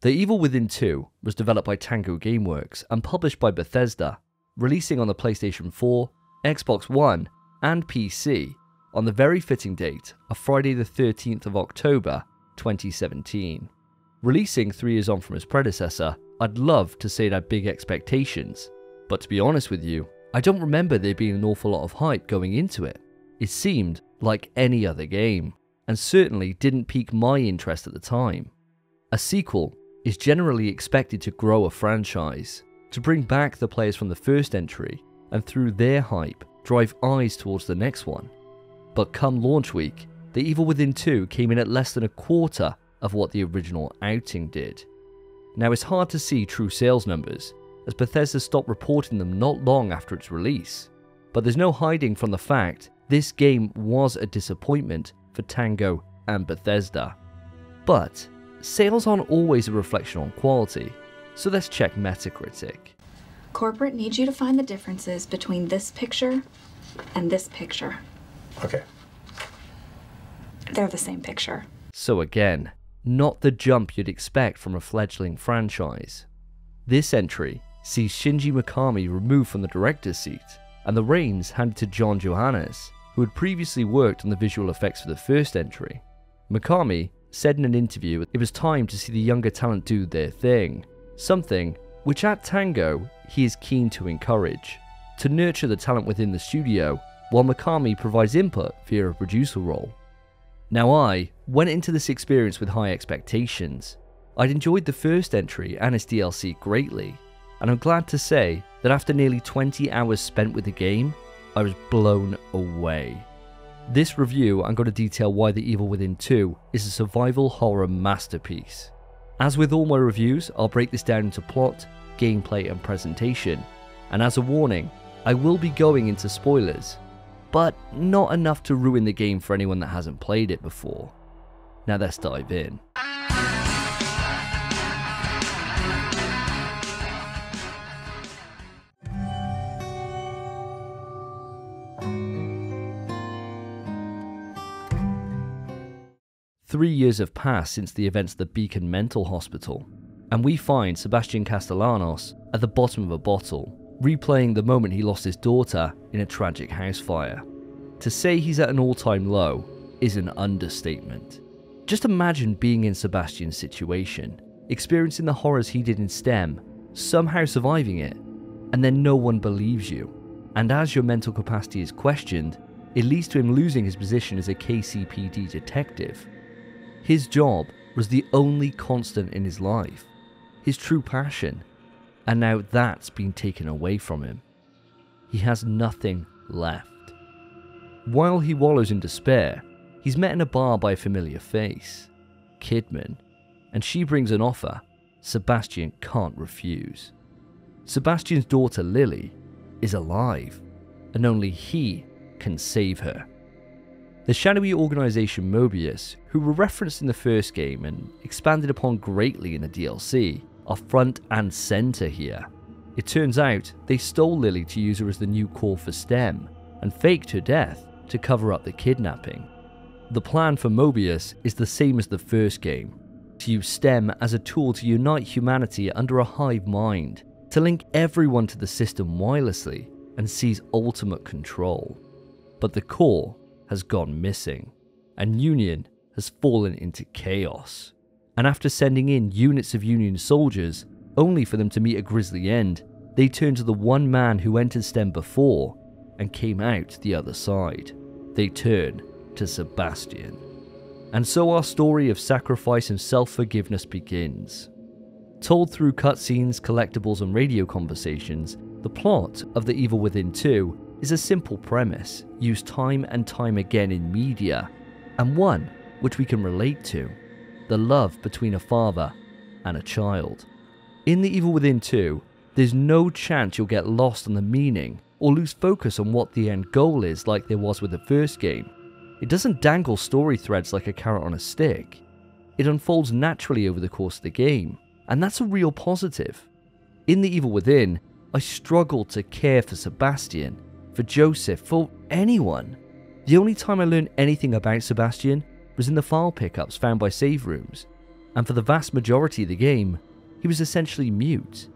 The Evil Within 2 was developed by Tango Gameworks and published by Bethesda, releasing on the PlayStation 4, Xbox One, and PC on the very fitting date of Friday the 13th of October 2017. Releasing 3 years on from its predecessor, I'd love to say it had big expectations, but to be honest with you, I don't remember there being an awful lot of hype going into it. It seemed like any other game, and certainly didn't pique my interest at the time. A sequel is generally expected to grow a franchise, to bring back the players from the first entry, and through their hype, drive eyes towards the next one. But come launch week, The Evil Within 2 came in at less than a quarter of what the original outing did. Now it's hard to see true sales numbers, as Bethesda stopped reporting them not long after its release, but there's no hiding from the fact this game was a disappointment for Tango and Bethesda. But sales aren't always a reflection on quality, so let's check Metacritic. Corporate needs you to find the differences between this picture and this picture. Okay. They're the same picture. So again, not the jump you'd expect from a fledgling franchise. This entry sees Shinji Mikami removed from the director's seat, and the reins handed to John Johannes, who had previously worked on the visual effects for the first entry. Mikami said in an interview it was time to see the younger talent do their thing, something which at Tango he is keen to encourage, to nurture the talent within the studio, while Mikami provides input via a producer role. Now I went into this experience with high expectations. I'd enjoyed the first entry and its DLC greatly, and I'm glad to say that after nearly 20 hours spent with the game, I was blown away. This review, I'm going to detail why The Evil Within 2 is a survival horror masterpiece. As with all my reviews, I'll break this down into plot, gameplay and presentation, and as a warning, I will be going into spoilers, but not enough to ruin the game for anyone that hasn't played it before. Now let's dive in. Three years have passed since the events of the Beacon Mental Hospital, and we find Sebastian Castellanos at the bottom of a bottle, replaying the moment he lost his daughter in a tragic house fire. To say he's at an all-time low is an understatement. Just imagine being in Sebastian's situation, experiencing the horrors he did in STEM, somehow surviving it, and then no one believes you. And as your mental capacity is questioned, it leads to him losing his position as a KCPD detective. His job was the only constant in his life, his true passion, and now that's been taken away from him. He has nothing left. While he wallows in despair, he's met in a bar by a familiar face, Kidman, and she brings an offer Sebastian can't refuse. Sebastian's daughter Lily is alive, and only he can save her. The shadowy organisation Mobius, who were referenced in the first game and expanded upon greatly in the DLC, are front and centre here. It turns out they stole Lily to use her as the new core for STEM, and faked her death to cover up the kidnapping. The plan for Mobius is the same as the first game, to use STEM as a tool to unite humanity under a hive mind, to link everyone to the system wirelessly and seize ultimate control. But the core has gone missing, and Union has fallen into chaos. And after sending in units of Union soldiers, only for them to meet a grisly end, they turn to the one man who entered STEM before and came out the other side. They turn to Sebastian. And so our story of sacrifice and self-forgiveness begins. Told through cutscenes, collectibles and radio conversations, the plot of The Evil Within 2 is a simple premise, used time and time again in media, and one which we can relate to: the love between a father and a child. In The Evil Within 2, there's no chance you'll get lost on the meaning or lose focus on what the end goal is like there was with the first game. It doesn't dangle story threads like a carrot on a stick. It unfolds naturally over the course of the game, and that's a real positive. In The Evil Within, I struggled to care for Sebastian, for Joseph, for anyone. The only time I learned anything about Sebastian was in the file pickups found by save rooms, and for the vast majority of the game, he was essentially mute.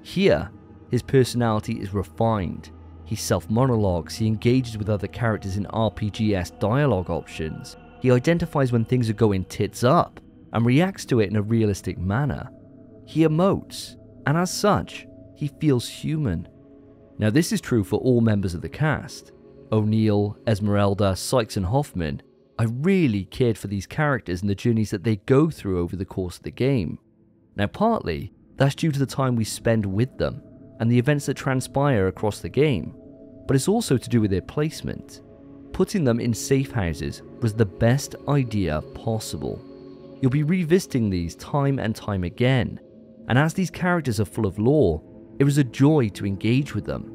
Here, his personality is refined. He self-monologues, he engages with other characters in RPG-esque dialogue options, he identifies when things are going tits up, and reacts to it in a realistic manner. He emotes, and as such, he feels human. Now this is true for all members of the cast. O'Neill, Esmeralda, Sykes and Hoffman. I really cared for these characters and the journeys that they go through over the course of the game. Now partly, that's due to the time we spend with them, and the events that transpire across the game, but it's also to do with their placement. Putting them in safe houses was the best idea possible. You'll be revisiting these time and time again, and as these characters are full of lore, it was a joy to engage with them.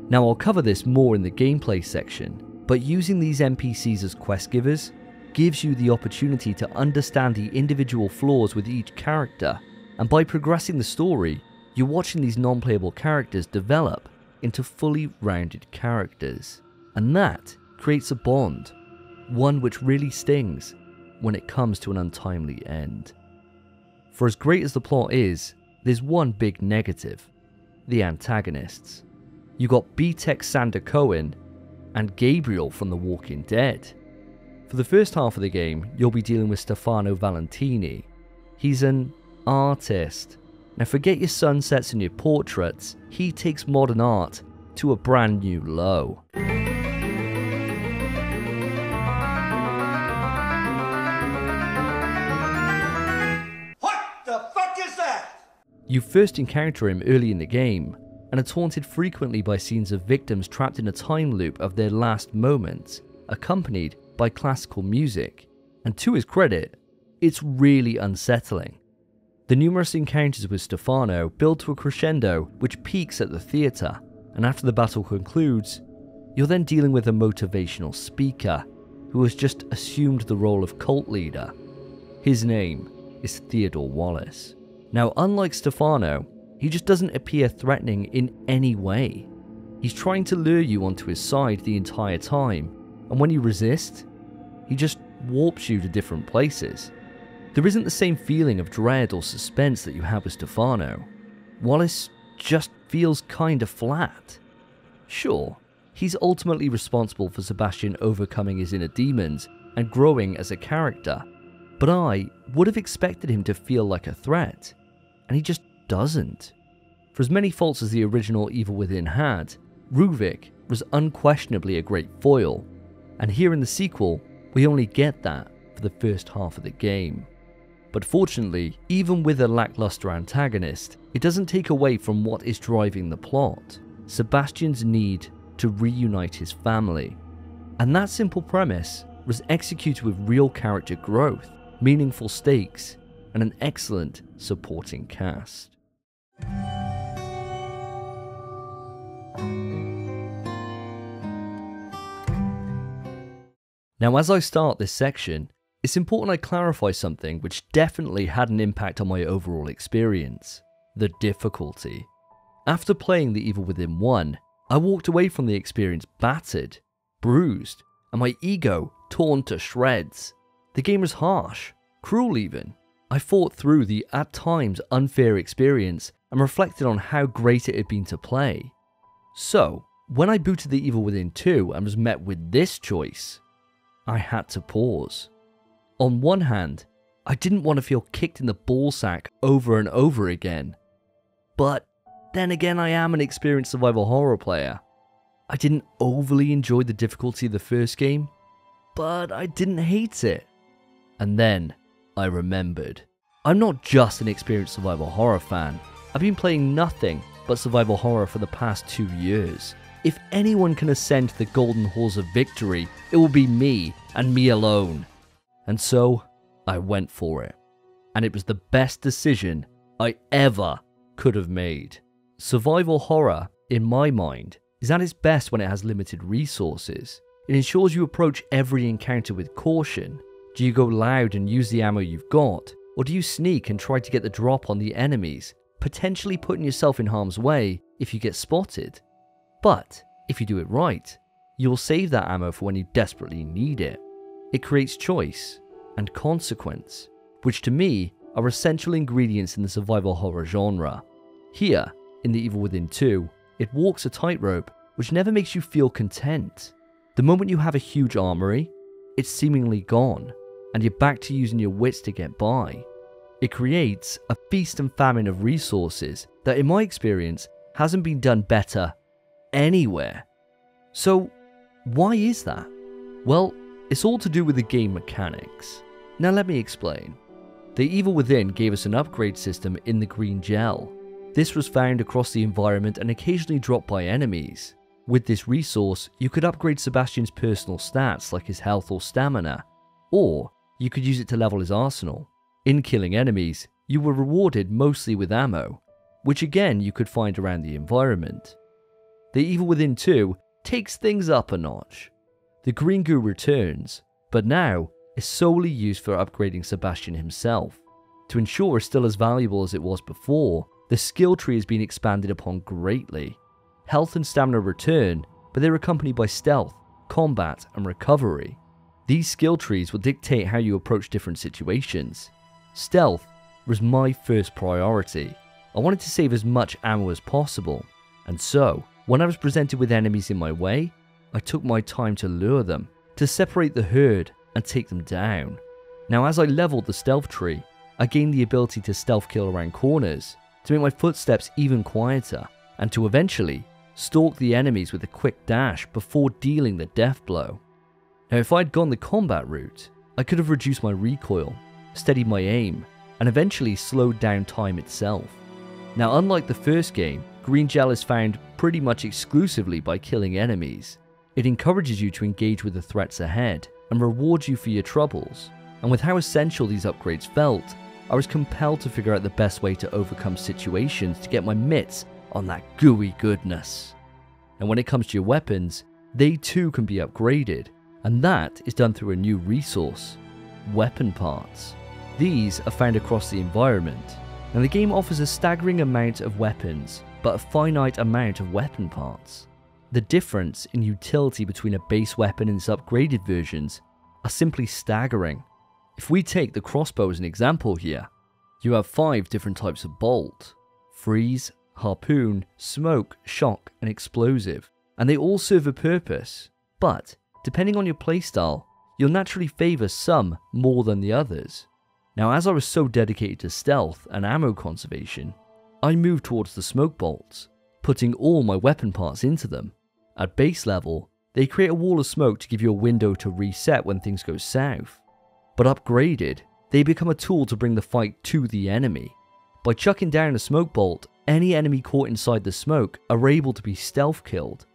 Now I'll cover this more in the gameplay section, but using these NPCs as quest givers gives you the opportunity to understand the individual flaws with each character, and by progressing the story, you're watching these non-playable characters develop into fully rounded characters. And that creates a bond, one which really stings when it comes to an untimely end. For as great as the plot is, there's one big negative: the antagonists. You got B-Tech Sander Cohen and Gabriel from The Walking Dead. For the first half of the game, you'll be dealing with Stefano Valentini. He's an artist. Now forget your sunsets and your portraits, he takes modern art to a brand new low. What the fuck is that? You first encounter him early in the game, and are taunted frequently by scenes of victims trapped in a time loop of their last moments, accompanied by classical music, and to his credit, it's really unsettling. The numerous encounters with Stefano build to a crescendo which peaks at the theatre, and after the battle concludes, you're then dealing with a motivational speaker who has just assumed the role of cult leader. His name is Theodore Wallace. Now, unlike Stefano, he just doesn't appear threatening in any way. He's trying to lure you onto his side the entire time, and when you resist, he just warps you to different places. There isn't the same feeling of dread or suspense that you have with Stefano. Wallace just feels kinda flat. Sure, he's ultimately responsible for Sebastian overcoming his inner demons and growing as a character, but I would have expected him to feel like a threat, and he just doesn't. For as many faults as the original Evil Within had, Ruvik was unquestionably a great foil, and here in the sequel, we only get that for the first half of the game. But fortunately, even with a lackluster antagonist, it doesn't take away from what is driving the plot: Sebastian's need to reunite his family. And that simple premise was executed with real character growth, meaningful stakes, and an excellent supporting cast. Now, as I start this section, it's important I clarify something which definitely had an impact on my overall experience: the difficulty. After playing The Evil Within 1, I walked away from the experience battered, bruised, and my ego torn to shreds. The game was harsh, cruel even. I fought through the at times unfair experience and reflected on how great it had been to play. So, when I booted The Evil Within 2 and was met with this choice, I had to pause. On one hand, I didn't want to feel kicked in the ballsack over and over again. But then again, I am an experienced survival horror player. I didn't overly enjoy the difficulty of the first game, but I didn't hate it. And then I remembered. I'm not just an experienced survival horror fan. I've been playing nothing but survival horror for the past 2 years. If anyone can ascend to the golden halls of victory, it will be me, and me alone. And so, I went for it. And it was the best decision I ever could have made. Survival horror, in my mind, is at its best when it has limited resources. It ensures you approach every encounter with caution. Do you go loud and use the ammo you've got? Or do you sneak and try to get the drop on the enemies, potentially putting yourself in harm's way if you get spotted? But if you do it right, you'll save that ammo for when you desperately need it. It creates choice and consequence, which to me are essential ingredients in the survival horror genre. Here, in The Evil Within 2, it walks a tightrope which never makes you feel content. The moment you have a huge armory, it's seemingly gone, and you're back to using your wits to get by. It creates a feast and famine of resources that, in my experience, hasn't been done better anywhere. So, why is that? Well, it's all to do with the game mechanics. Now let me explain. The Evil Within gave us an upgrade system in the green gel. This was found across the environment and occasionally dropped by enemies. With this resource, you could upgrade Sebastian's personal stats like his health or stamina, or you could use it to level his arsenal. In killing enemies, you were rewarded mostly with ammo, which again you could find around the environment. The Evil Within 2 takes things up a notch. The green goo returns, but now is solely used for upgrading Sebastian himself. To ensure it's still as valuable as it was before, the skill tree has been expanded upon greatly. Health and stamina return, but they're accompanied by stealth, combat, and recovery. These skill trees will dictate how you approach different situations. Stealth was my first priority. I wanted to save as much ammo as possible, and so, when I was presented with enemies in my way, I took my time to lure them, to separate the herd and take them down. Now, as I leveled the stealth tree, I gained the ability to stealth kill around corners, to make my footsteps even quieter, and to eventually stalk the enemies with a quick dash before dealing the death blow. Now, if I'd gone the combat route, I could have reduced my recoil, steadied my aim, and eventually slowed down time itself. Now, unlike the first game, green gel is found pretty much exclusively by killing enemies. It encourages you to engage with the threats ahead and rewards you for your troubles. And with how essential these upgrades felt, I was compelled to figure out the best way to overcome situations to get my mitts on that gooey goodness. And when it comes to your weapons, they too can be upgraded, and that is done through a new resource: weapon parts. These are found across the environment, and the game offers a staggering amount of weapons, but a finite amount of weapon parts. The difference in utility between a base weapon and its upgraded versions are simply staggering. If we take the crossbow as an example here, you have 5 different types of bolt: freeze, harpoon, smoke, shock, and explosive, and they all serve a purpose, but depending on your playstyle, you'll naturally favour some more than the others. Now, as I was so dedicated to stealth and ammo conservation, I moved towards the smoke bolts, putting all my weapon parts into them. At base level, they create a wall of smoke to give you a window to reset when things go south, but upgraded, they become a tool to bring the fight to the enemy. By chucking down a smoke bolt, any enemy caught inside the smoke are able to be stealth killed,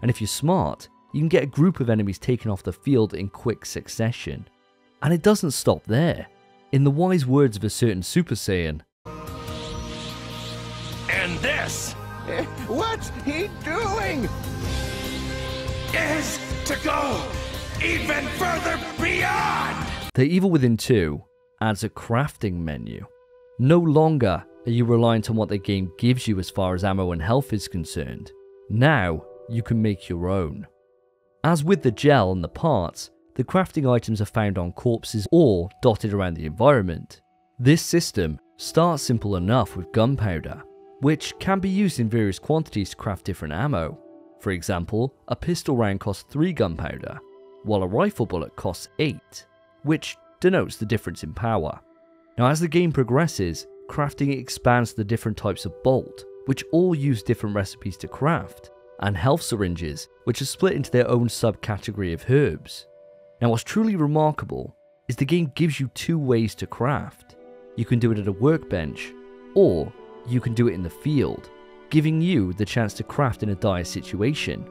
and if you're smart, you can get a group of enemies taken off the field in quick succession. And it doesn't stop there. In the wise words of a certain Super Saiyan, and this What's he doing? is to go even further beyond! The Evil Within 2 adds a crafting menu. No longer are you reliant on what the game gives you as far as ammo and health is concerned. Now you can make your own. As with the gel and the parts, the crafting items are found on corpses or dotted around the environment. This system starts simple enough with gunpowder, which can be used in various quantities to craft different ammo. For example, a pistol round costs 3 gunpowder, while a rifle bullet costs 8, which denotes the difference in power. Now, as the game progresses, crafting expands to the different types of bolt, which all use different recipes to craft, and health syringes, which are split into their own subcategory of herbs. Now, what's truly remarkable is the game gives you 2 ways to craft. You can do it at a workbench, or you can do it in the field, giving you the chance to craft in a dire situation.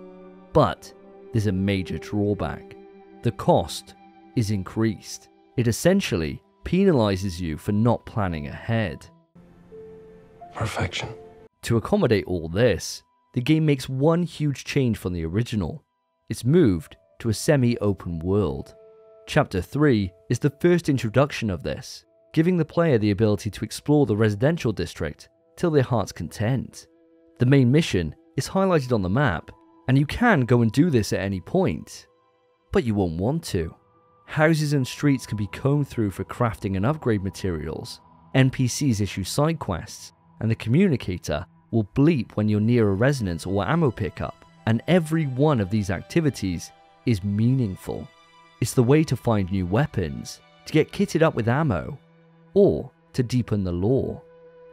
But there's a major drawback. The cost is increased. It essentially penalizes you for not planning ahead. Perfection. To accommodate all this, the game makes one huge change from the original. It's moved to a semi-open world. Chapter 3 is the first introduction of this, giving the player the ability to explore the residential district till their heart's content. The main mission is highlighted on the map, and you can go and do this at any point, but you won't want to. houses and streets can be combed through for crafting and upgrade materials, NPCs issue side quests, and the communicator will bleep when you're near a resonance or ammo pickup, and every one of these activities is meaningful. It's the way to find new weapons, to get kitted up with ammo, or to deepen the lore.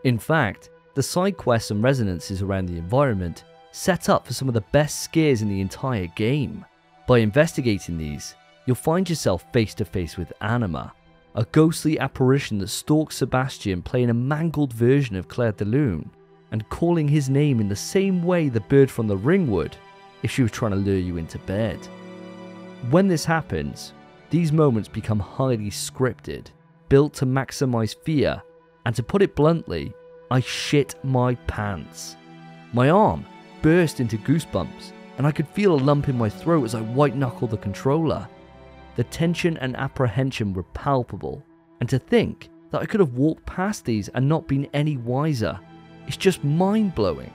In fact, the side quests and resonances around the environment set up for some of the best scares in the entire game. By investigating these, you'll find yourself face to face with Anima, a ghostly apparition that stalks Sebastian playing a mangled version of Claire de Lune, and calling his name in the same way the bird from the ring would if she was trying to lure you into bed. When this happens, these moments become highly scripted, built to maximize fear, and to put it bluntly, I shit my pants. My arm burst into goosebumps, and I could feel a lump in my throat as I white-knuckled the controller. The tension and apprehension were palpable, and to think that I could have walked past these and not been any wiser, it's just mind-blowing.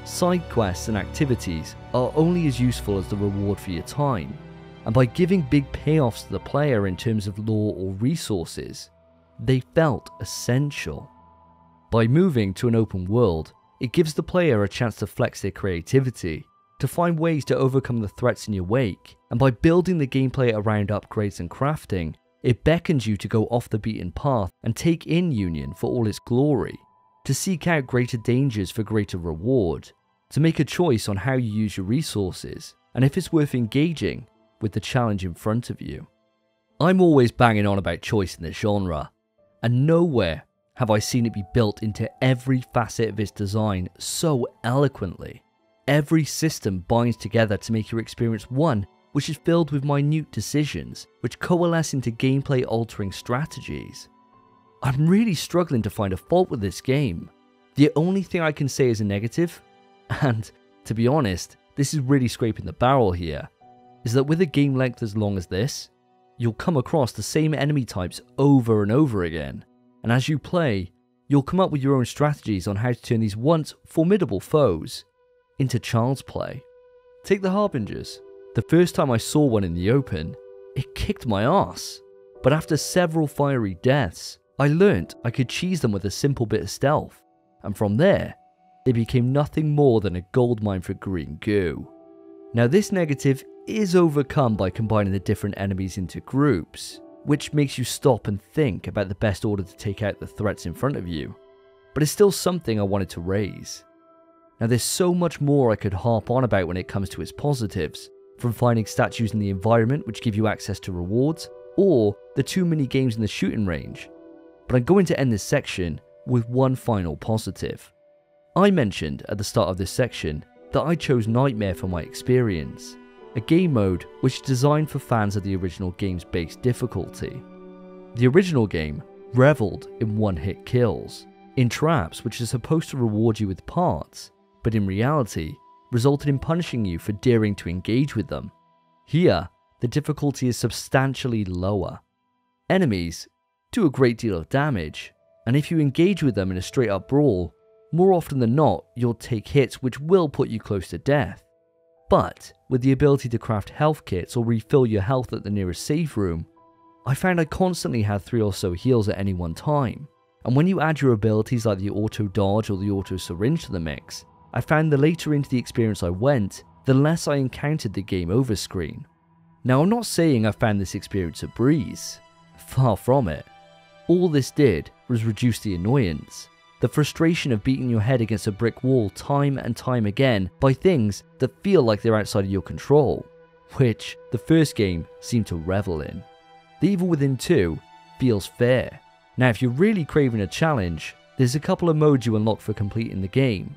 Side quests and activities are only as useful as the reward for your time, and by giving big payoffs to the player in terms of lore or resources, they felt essential. By moving to an open world, it gives the player a chance to flex their creativity, to find ways to overcome the threats in your wake, and by building the gameplay around upgrades and crafting, it beckons you to go off the beaten path and take in Union for all its glory, to seek out greater dangers for greater reward, to make a choice on how you use your resources, and if it's worth engaging with the challenge in front of you. I'm always banging on about choice in this genre, and nowhere have I seen it be built into every facet of its design so eloquently. Every system binds together to make your experience one which is filled with minute decisions, which coalesce into gameplay-altering strategies. I'm really struggling to find a fault with this game. The only thing I can say is a negative, and to be honest, this is really scraping the barrel here, is that with a game length as long as this, you'll come across the same enemy types over and over again, and as you play, you'll come up with your own strategies on how to turn these once formidable foes into child's play. Take the Harbingers. The first time I saw one in the open, it kicked my ass, but after several fiery deaths, I learnt I could cheese them with a simple bit of stealth, and from there, they became nothing more than a goldmine for green goo. Now this negative is overcome by combining the different enemies into groups, which makes you stop and think about the best order to take out the threats in front of you, but it's still something I wanted to raise. Now there's so much more I could harp on about when it comes to its positives, from finding statues in the environment which give you access to rewards, or the 2 mini games in the shooting range, but I'm going to end this section with one final positive. I mentioned at the start of this section that I chose Nightmare for my experience, a game mode which is designed for fans of the original game's base difficulty. The original game revelled in one-hit kills, in traps which are supposed to reward you with parts, but in reality resulted in punishing you for daring to engage with them. Here, the difficulty is substantially lower. Enemies do a great deal of damage, and if you engage with them in a straight up brawl, more often than not you'll take hits which will put you close to death. But with the ability to craft health kits or refill your health at the nearest save room, I found I constantly had 3 or so heals at any one time, and when you add your abilities like the auto dodge or the auto syringe to the mix, I found the later into the experience I went, the less I encountered the game over screen. Now I'm not saying I found this experience a breeze, far from it. All this did was reduce the annoyance, the frustration of beating your head against a brick wall time and time again by things that feel like they're outside of your control, which the first game seemed to revel in. The Evil Within 2 feels fair. Now if you're really craving a challenge, there's a couple of modes you unlock for completing the game.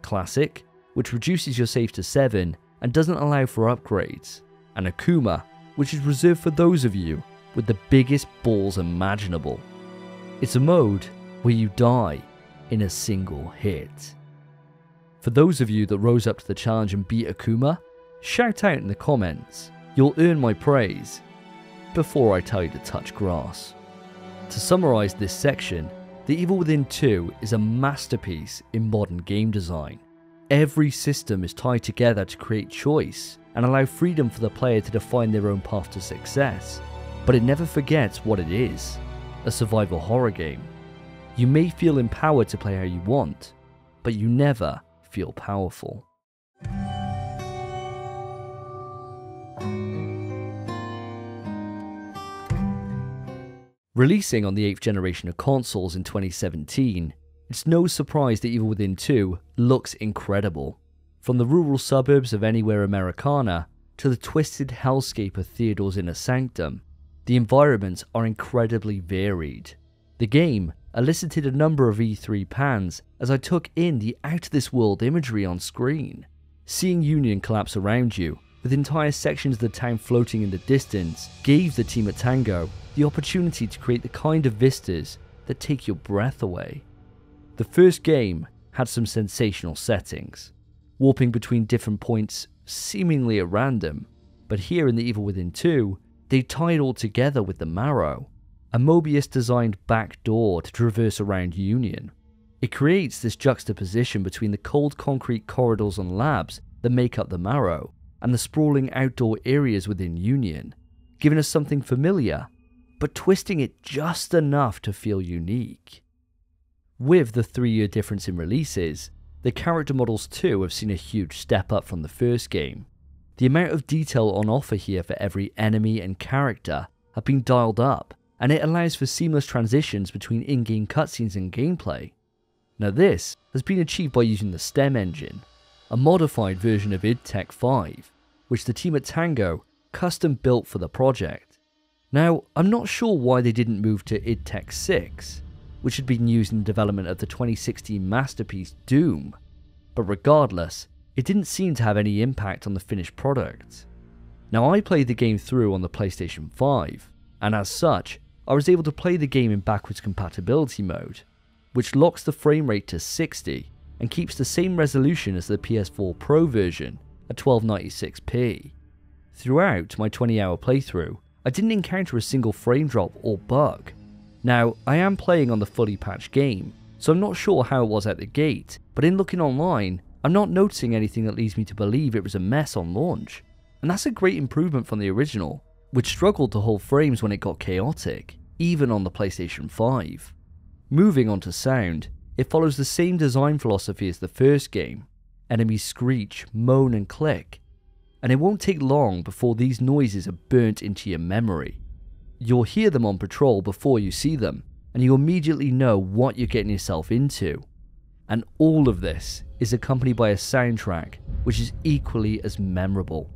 Classic, which reduces your save to 7 and doesn't allow for upgrades, and Akuma, which is reserved for those of you with the biggest balls imaginable. It's a mode where you die in a single hit. For those of you that rose up to the challenge and beat Akuma, shout out in the comments. You'll earn my praise before I tell you to touch grass. To summarise this section, The Evil Within 2 is a masterpiece in modern game design. Every system is tied together to create choice and allow freedom for the player to define their own path to success. but it never forgets what it is, a survival horror game. You may feel empowered to play how you want, but you never feel powerful. Releasing on the 8th generation of consoles in 2017, it's no surprise that Evil Within 2 looks incredible. From the rural suburbs of Anywhere Americana to the twisted hellscape of Theodore's Inner Sanctum, the environments are incredibly varied. The game elicited a number of E3 pans as I took in the out-of-this-world imagery on screen. Seeing Union collapse around you, with entire sections of the town floating in the distance, gave the team at Tango the opportunity to create the kind of vistas that take your breath away. The first game had some sensational settings, warping between different points seemingly at random, but here in the Evil Within 2, they tie it all together with the Marrow, a Mobius-designed back door to traverse around Union. It creates this juxtaposition between the cold concrete corridors and labs that make up the Marrow, and the sprawling outdoor areas within Union, giving us something familiar, but twisting it just enough to feel unique. With the 3-year difference in releases, the character models too have seen a huge step up from the first game. The amount of detail on offer here for every enemy and character have been dialed up, and it allows for seamless transitions between in-game cutscenes and gameplay. Now this has been achieved by using the STEM engine, a modified version of id Tech 5, which the team at Tango custom built for the project. Now, I'm not sure why they didn't move to id Tech 6, which had been used in the development of the 2016 masterpiece Doom, but regardless, it didn't seem to have any impact on the finished product. Now, I played the game through on the PlayStation 5, and as such, I was able to play the game in backwards compatibility mode, which locks the frame rate to 60 and keeps the same resolution as the PS4 Pro version at 1296p. Throughout my 20-hour playthrough, I didn't encounter a single frame drop or bug. Now, I am playing on the fully patched game, so I'm not sure how it was at the gate, but in looking online, I'm not noticing anything that leads me to believe it was a mess on launch. And that's a great improvement from the original, which struggled to hold frames when it got chaotic, even on the PlayStation 5. Moving on to sound, it follows the same design philosophy as the first game. Enemies screech, moan and click, and it won't take long before these noises are burnt into your memory. You'll hear them on patrol before you see them, and you immediately know what you're getting yourself into. And all of this is accompanied by a soundtrack which is equally as memorable.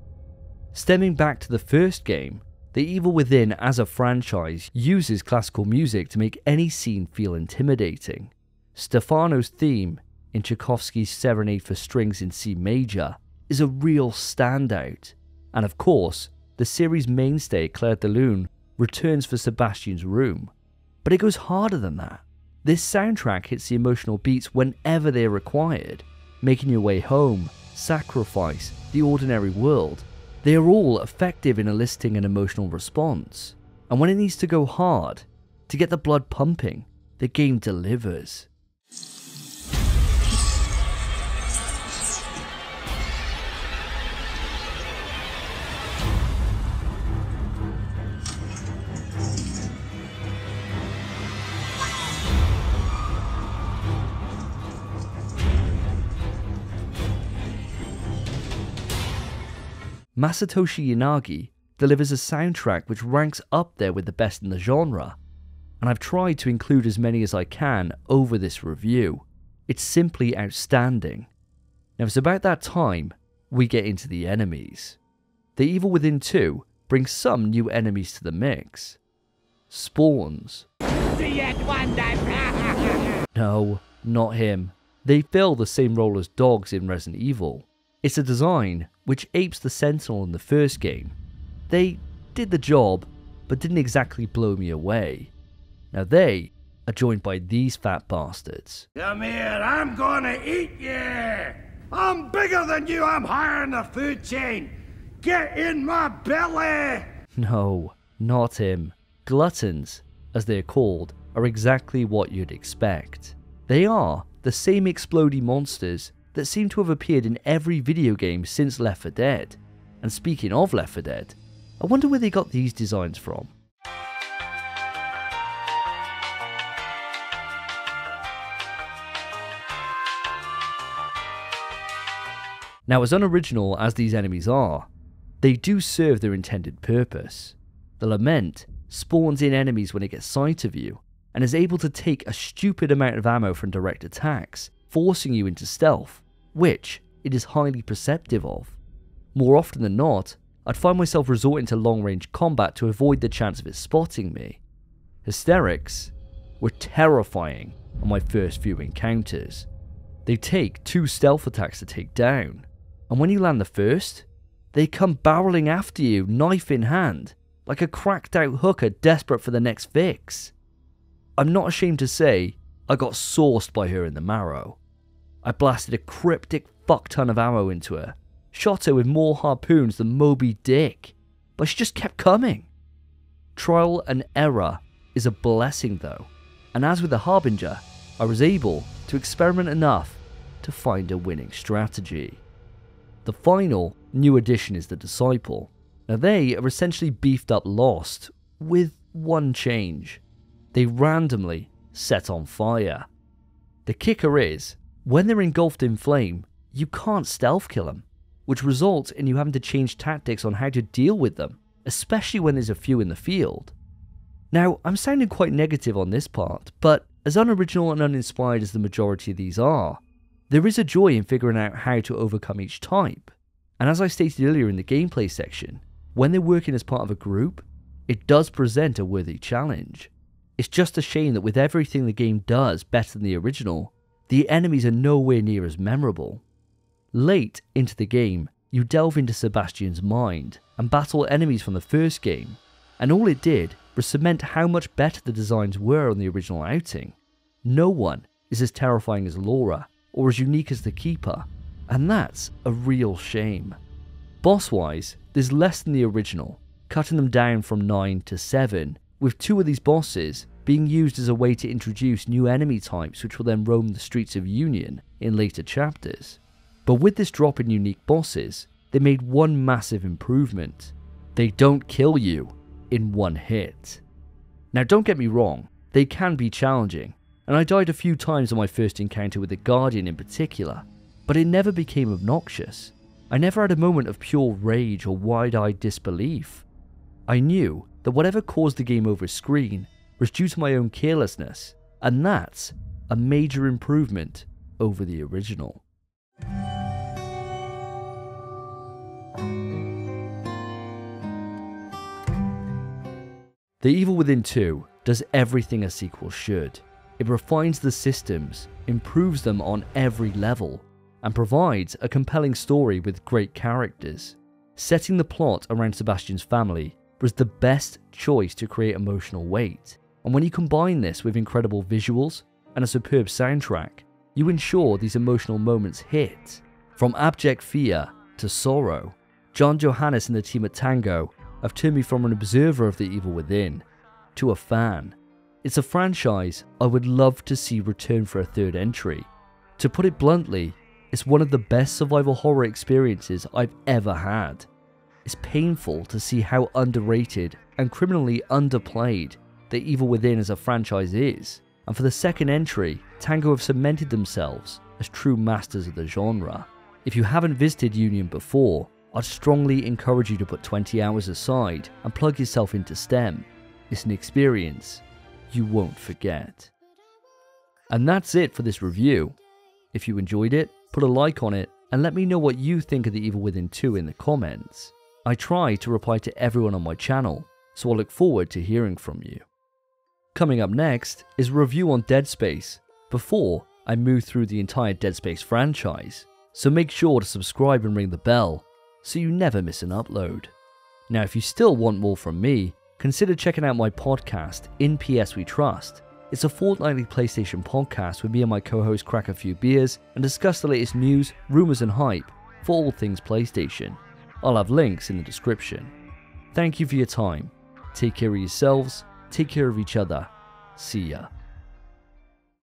Stemming back to the first game, The Evil Within as a franchise uses classical music to make any scene feel intimidating. Stefano's theme, in Tchaikovsky's Serenade for Strings in C major, is a real standout. And of course, the series mainstay Claire de Lune returns for Sebastian's room. But it goes harder than that. This soundtrack hits the emotional beats whenever they are required. Making Your Way Home, Sacrifice, The Ordinary World, they are all effective in eliciting an emotional response. And when it needs to go hard, to get the blood pumping, the game delivers. Masatoshi Yanagi delivers a soundtrack which ranks up there with the best in the genre, and I've tried to include as many as I can over this review. It's simply outstanding. Now it's about that time we get into the enemies. The Evil Within 2 brings some new enemies to the mix. Spawns. No, not him. They fill the same role as dogs in Resident Evil. It's a design which apes the Sentinel in the first game. They did the job, but didn't exactly blow me away. Now they are joined by these fat bastards. Come here, I'm gonna eat you! I'm bigger than you, I'm higher in the food chain! Get in my belly! No, not him. Gluttons, as they're called, are exactly what you'd expect. They are the same exploding monsters that seem to have appeared in every video game since Left 4 Dead. And speaking of Left 4 Dead, I wonder where they got these designs from. Now, as unoriginal as these enemies are, they do serve their intended purpose. The Lament spawns in enemies when it gets sight of you, and is able to take a stupid amount of ammo from direct attacks, forcing you into stealth, which it is highly perceptive of. More often than not, I'd find myself resorting to long-range combat to avoid the chance of it spotting me. Hysterics were terrifying on my first few encounters. They take 2 stealth attacks to take down, and when you land the first, they come barreling after you, knife in hand, like a cracked out hooker desperate for the next fix. I'm not ashamed to say I got sauced by her in the marrow. I blasted a cryptic fuck-ton of ammo into her, shot her with more harpoons than Moby Dick, but she just kept coming. Trial and error is a blessing though, and as with the Harbinger, I was able to experiment enough to find a winning strategy. The final new addition is the Disciple. Now they are essentially beefed up Lost, with one change. They randomly set on fire. The kicker is, when they're engulfed in flame, you can't stealth kill them, which results in you having to change tactics on how to deal with them, especially when there's a few in the field. Now, I'm sounding quite negative on this part, but as unoriginal and uninspired as the majority of these are, there is a joy in figuring out how to overcome each type. And as I stated earlier in the gameplay section, when they're working as part of a group, it does present a worthy challenge. It's just a shame that with everything the game does better than the original, the enemies are nowhere near as memorable. Late into the game, you delve into Sebastian's mind and battle enemies from the first game, and all it did was cement how much better the designs were on the original outing. No one is as terrifying as Laura, or as unique as the Keeper, and that's a real shame. Boss-wise, there's less than the original, cutting them down from 9 to 7, with 2 of these bosses being used as a way to introduce new enemy types which will then roam the streets of Union in later chapters. But with this drop in unique bosses, they made one massive improvement. They don't kill you in one hit. Now don't get me wrong, they can be challenging, and I died a few times on my first encounter with the Guardian in particular, but it never became obnoxious. I never had a moment of pure rage or wide-eyed disbelief. I knew that whatever caused the game over screen was due to my own carelessness, and that's a major improvement over the original. The Evil Within 2 does everything a sequel should. It refines the systems, improves them on every level, and provides a compelling story with great characters. Setting the plot around Sebastian's family was the best choice to create emotional weight, and when you combine this with incredible visuals and a superb soundtrack, you ensure these emotional moments hit. From abject fear to sorrow, John Johannes and the team at Tango have turned me from an observer of the Evil Within to a fan. It's a franchise I would love to see return for a third entry. To put it bluntly, it's one of the best survival horror experiences I've ever had. It's painful to see how underrated and criminally underplayed the Evil Within as a franchise is, and for the second entry, Tango have cemented themselves as true masters of the genre. If you haven't visited Union before, I'd strongly encourage you to put 20 hours aside and plug yourself into STEM. It's an experience you won't forget. And that's it for this review. If you enjoyed it, put a like on it and let me know what you think of the Evil Within 2 in the comments. I try to reply to everyone on my channel, so I look forward to hearing from you. Coming up next is a review on Dead Space, before I move through the entire Dead Space franchise, so make sure to subscribe and ring the bell so you never miss an upload. Now if you still want more from me, consider checking out my podcast, In PS We Trust. It's a fortnightly PlayStation podcast where me and my co-host crack a few beers and discuss the latest news, rumours and hype for all things PlayStation. I'll have links in the description. Thank you for your time. Take care of yourselves, take care of each other. See ya.